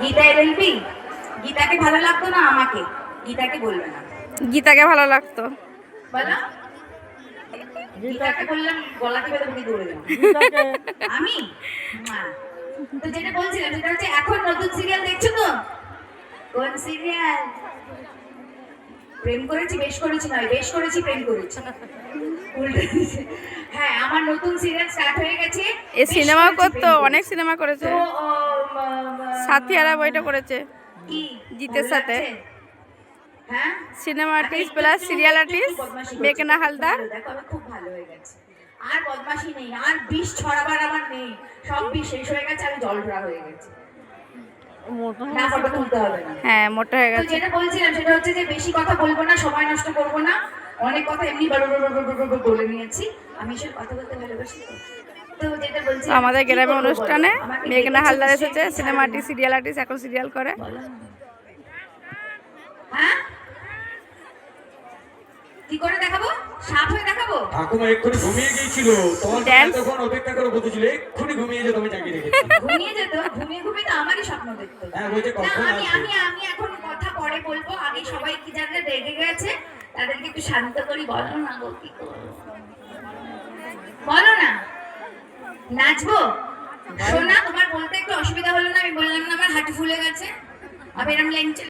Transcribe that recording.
Gita LLB. গীতাকে ভালো লাগতো না আমাকে? গীতাকে বলবে না। গীতাকে ভালো লাগতো। বলো। গীতাকে বললাম গলা টিপে তুমি দৌড়ে যাও। আমি তো যেটা বলছিলাম সেটা হচ্ছে এখন নতুন সিরিয়াল দেখছো তো? কোন সিরিয়াল? প্রেম করেছি বেশ করেছি নয়, বেশ করেছি প্রেম করেছি। হ্যাঁ, আমার নতুন সিরিয়াল স্টার্ট হয়ে গেছে। এই সিনেমাও করতো, অনেক সিনেমা করেছে। তো সাথিয়ারা বইটা করেছে কি জিতের সাথে। হ্যাঁ, cinema artist plus serial artist মেঘনা হালদার। দেখো আমি খুব ভালো হয়ে গেছে। আর বদমাশি নেই, আর বিষ ছড়াবার আমার নেই। সব বিষ শেষ হয়ে গেছে, আমি জল ভরা হয়ে গেছে। না ফটো তুলতে হবে না। হ্যাঁ, মোটা হয়ে তো গেছে। যেটা বলছিলাম সেটা হচ্ছে যে বেশি কথা বলবো না, সময় নষ্ট করবো না। অনেক কথা এমনি বলে নিয়েছি। আমি এসব কথা বলতে ভালোবাসি তো। তো যেটা বলছি আমাদের গ্রামে অনুষ্ঠানে মেঘনা হালদার এসেছে, সিনেমা আর্টিস্ট সিরিয়াল আর্টিস্ট, এখন সিরিয়াল করে। হ্যাঁ, কি করে দেখাবো? সাপ হয়ে দেখাবো? ঠাকুমা এক্ষুনি ঘুমিয়ে গিয়েছিল, তোমার এতক্ষণ অপেক্ষা করে বসেছিল, এক্ষুনি ঘুমিয়ে যেত, আমি জাগিয়ে রেখেছি। ঘুমিয়ে যেত? ঘুমিয়ে তো আমারই স্বপ্ন দেখতো। হ্যাঁ, বলছে কখন আমি আসবে। আমি আমি এখন কথা পরে বলবো, আগে সবাই কি জানলে রেগে গেছে, তাদেরকে একটু শান্ত করি। বলো না গো, কি করবো বলো না? নাচবো? শোনা, তোমার বলতে একটু অসুবিধা হলো না? আমি বললাম না আমার হাঁটু ফুলে গেছে, আবার এরম ল্যাংচা